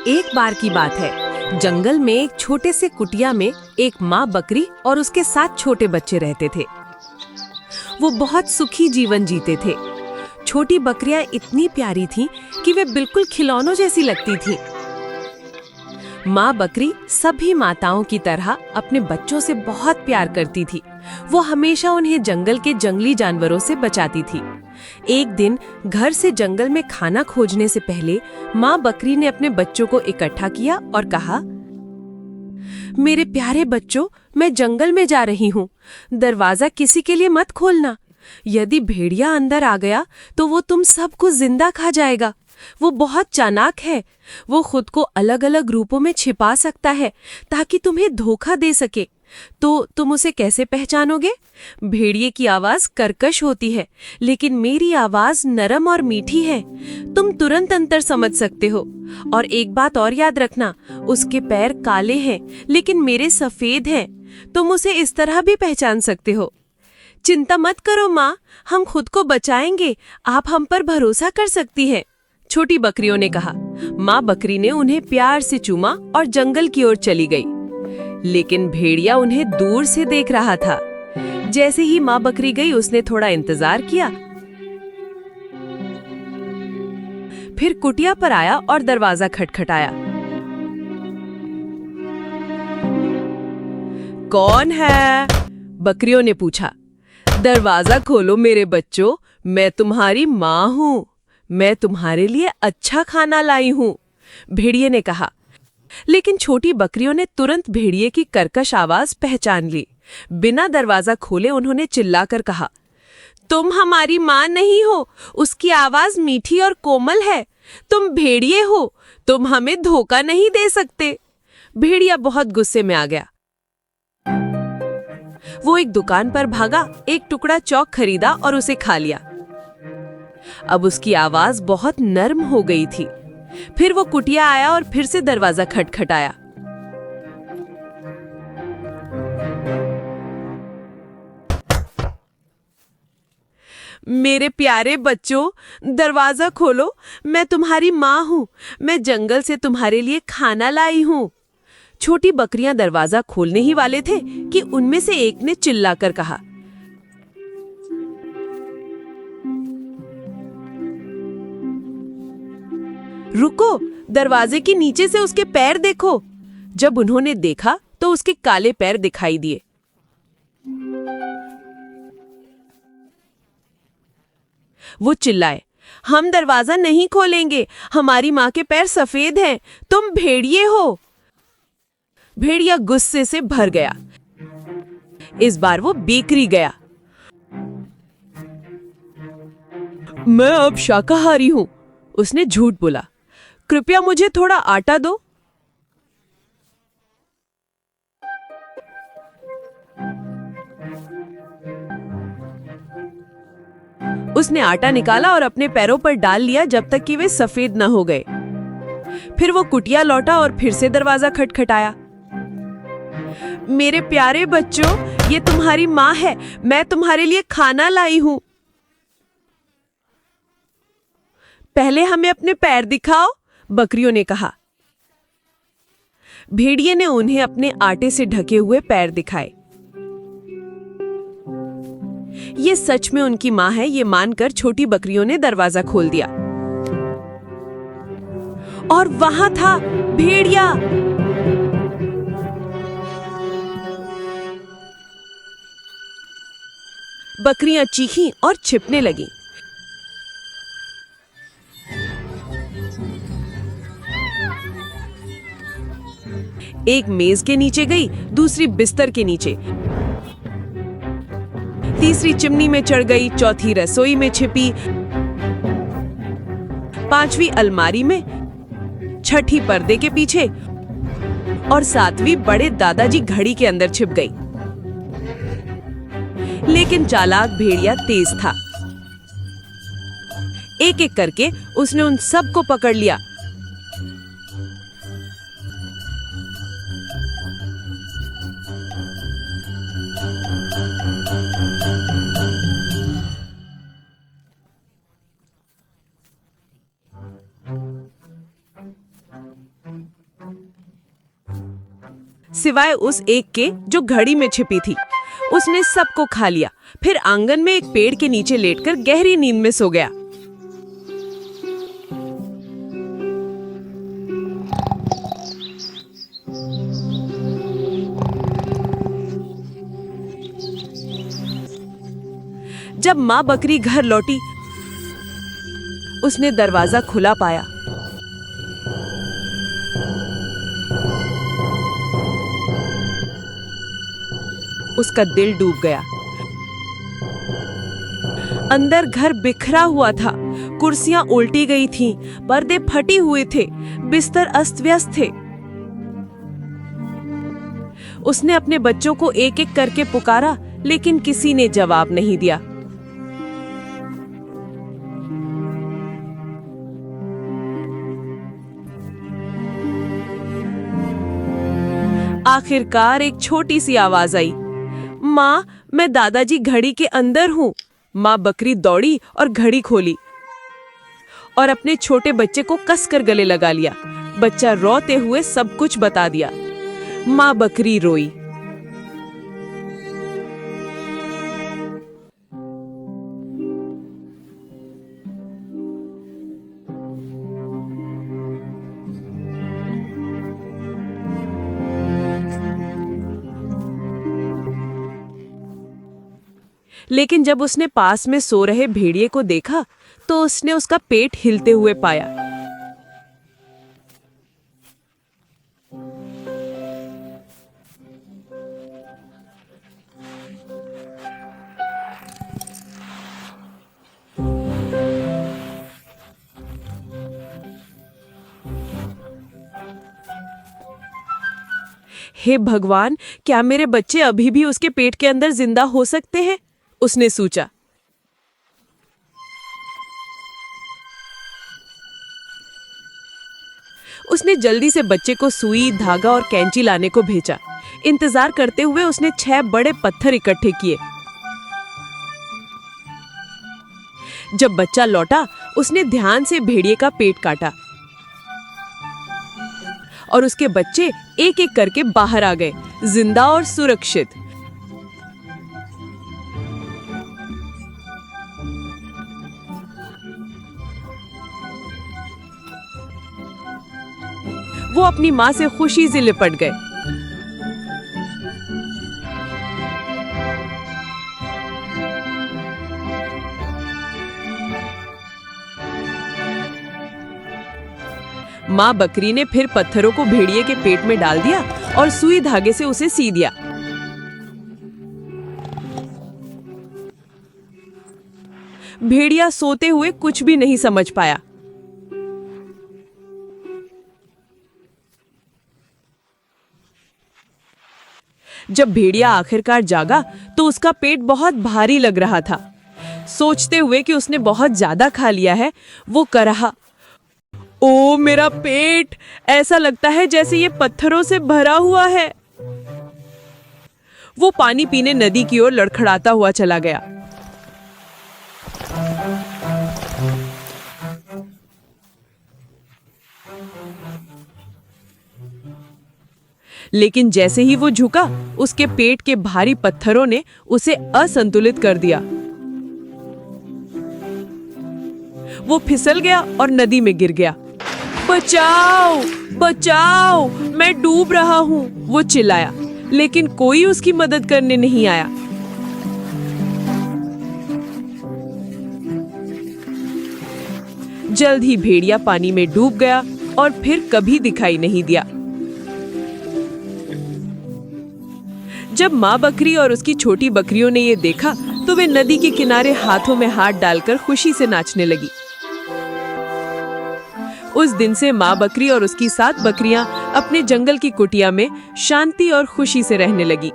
एक बार की बात है, जंगल में एक छोटे से कुटिया में एक माँ बकरी और उसके 7 छोटे बच्चे रहते थे। वो बहुत सुखी जीवन जीते थे। छोटी बकरियां इतनी प्यारी थीं कि वे बिल्कुल खिलौनों जैसी लगती थीं। माँ बकरी सभी माताओं की तरह अपने बच्चों से बहुत प्यार करती थी। वो हमेशा उन्हें जंगल के जंगली जानवरों से बचाती थी। एक दिन घर से जंगल में खाना खोजने से पहले माँ बकरी ने अपने बच्चों को इकट्ठा किया और कहा, मेरे प्यारे बच्चों, मैं जंगल में जा रही हूँ। दरवाजा किसी के लिए मत खोलना। यदि भेड़िया अंदर आ गया तो वो तुम सबको जिंदा खा जाएगा। वो बहुत चालाक है। वो खुद को अलग अलग रूपों में छिपा सकता है ताकि तुम्हें धोखा दे सके। तो तुम उसे कैसे पहचानोगे? भेड़िए की आवाज कर्कश होती है, लेकिन मेरी आवाज नरम और मीठी है। तुम तुरंत अंतर समझ सकते हो। और एक बात और याद रखना, उसके पैर काले हैं लेकिन मेरे सफेद हैं। तुम उसे इस तरह भी पहचान सकते हो। चिंता मत करो माँ, हम खुद को बचाएंगे। आप हम पर भरोसा कर सकती हैं। छोटी बकरियों ने कहा। माँ बकरी ने उन्हें प्यार से चूमा और जंगल की ओर चली गई। लेकिन भेड़िया उन्हें दूर से देख रहा था। जैसे ही माँ बकरी गई, उसने थोड़ा इंतजार किया, फिर कुटिया पर आया और दरवाजा खटखटाया। कौन है? बकरियों ने पूछा। दरवाजा खोलो मेरे बच्चों, मैं तुम्हारी माँ हूँ। मैं तुम्हारे लिए अच्छा खाना लाई हूँ, भेड़िए ने कहा। लेकिन छोटी बकरियों ने तुरंत भेड़िए की कर्कश आवाज पहचान ली। बिना दरवाजा खोले उन्होंने चिल्लाकर कहा, तुम हमारी माँ नहीं हो। उसकी आवाज मीठी और कोमल है। तुम भेड़िए हो। तुम हमें धोखा नहीं दे सकते। भेड़िया बहुत गुस्से में आ गया। वो एक दुकान पर भागा, एक टुकड़ा चौक खरीदा और उसे खा लिया। अब उसकी आवाज बहुत नर्म हो गई थी। फिर वो कुटिया आया और फिर से दरवाजा खटखटाया। मेरे प्यारे बच्चों, दरवाजा खोलो, मैं तुम्हारी माँ हूँ। मैं जंगल से तुम्हारे लिए खाना लाई हूँ। छोटी बकरियां दरवाजा खोलने ही वाले थे कि उनमें से एक ने चिल्लाकर कहा, रुको, दरवाजे के नीचे से उसके पैर देखो। जब उन्होंने देखा तो उसके काले पैर दिखाई दिए। वो चिल्लाए, हम दरवाजा नहीं खोलेंगे। हमारी माँ के पैर सफेद हैं। तुम भेड़िए हो। भेड़िया गुस्से से भर गया। इस बार वो बेकरी गया। मैं अब शाकाहारी हूं, उसने झूठ बोला। कृपया मुझे थोड़ा आटा दो। उसने आटा निकाला और अपने पैरों पर डाल लिया जब तक कि वे सफेद न हो गए। फिर वो कुटिया लौटा और फिर से दरवाजा खटखटाया। मेरे प्यारे बच्चों, ये तुम्हारी माँ है। मैं तुम्हारे लिए खाना लाई हूं। पहले हमें अपने पैर दिखाओ, बकरियों ने कहा। भेड़िए ने उन्हें अपने आटे से ढके हुए पैर दिखाए। ये सच में उनकी माँ है, ये मानकर छोटी बकरियों ने दरवाजा खोल दिया। और वहां था भेड़िया। बकरियां चीखीं और छिपने लगीं। एक मेज के नीचे गई, दूसरी बिस्तर के नीचे, तीसरी चिमनी में चढ़ गई, चौथी रसोई में छिपी, पांचवी अलमारी में, छठी पर्दे के पीछे और सातवीं बड़े दादाजी घड़ी के अंदर छिप गई। लेकिन चालाक भेड़िया तेज था। एक एक करके उसने उन सबको पकड़ लिया। सिवाय उस एक के जो घड़ी में छिपी थी। उसने सबको खा लिया, फिर आंगन में एक पेड़ के नीचे लेटकर गहरी नींद में सो गया। जब माँ बकरी घर लौटी, उसने दरवाजा खुला पाया। उसका दिल डूब गया। अंदर घर बिखरा हुआ था, कुर्सियां उल्टी गई थीं, पर्दे फटे हुए थे, बिस्तर अस्त व्यस्त थे। उसने अपने बच्चों को एक एक करके पुकारा, लेकिन किसी ने जवाब नहीं दिया। आखिरकार एक छोटी सी आवाज आई, माँ, मैं दादाजी घड़ी के अंदर हूँ। माँ बकरी दौड़ी और घड़ी खोली और अपने छोटे बच्चे को कसकर गले लगा लिया। बच्चा रोते हुए सब कुछ बता दिया। माँ बकरी रोई। लेकिन जब उसने पास में सो रहे भेड़िए को देखा तो उसने उसका पेट हिलते हुए पाया। हे भगवान, क्या मेरे बच्चे अभी भी उसके पेट के अंदर जिंदा हो सकते हैं? उसने सोचा। उसने जल्दी से बच्चे को सुई, धागा और कैंची लाने को भेजा। इंतजार करते हुए उसने 6 बड़े पत्थर इकट्ठे किए। जब बच्चा लौटा, उसने ध्यान से भेड़िए का पेट काटा और उसके बच्चे एक एक करके बाहर आ गए, जिंदा और सुरक्षित। वो अपनी माँ से खुशी से लिपट गए। माँ बकरी ने फिर पत्थरों को भेड़िए के पेट में डाल दिया और सुई धागे से उसे सी दिया। भेड़िया सोते हुए कुछ भी नहीं समझ पाया। जब भेड़िया आखिरकार जागा तो उसका पेट बहुत भारी लग रहा था। सोचते हुए कि उसने बहुत ज्यादा खा लिया है, वो कह रहा, ओ मेरा पेट, ऐसा लगता है जैसे ये पत्थरों से भरा हुआ है। वो पानी पीने नदी की ओर लड़खड़ाता हुआ चला गया। लेकिन जैसे ही वो झुका, उसके पेट के भारी पत्थरों ने उसे असंतुलित कर दिया। वो फिसल गया और नदी में गिर गया। बचाओ, बचाओ, मैं डूब रहा हूं, वो चिल्लाया, लेकिन कोई उसकी मदद करने नहीं आया। जल्द ही भेड़िया पानी में डूब गया और फिर कभी दिखाई नहीं दिया। जब माँ बकरी और उसकी छोटी बकरियों ने ये देखा तो वे नदी के किनारे हाथों में हाथ डालकर खुशी से नाचने लगी। उस दिन से माँ बकरी और उसकी 7 बकरियां अपने जंगल की कुटिया में शांति और खुशी से रहने लगी।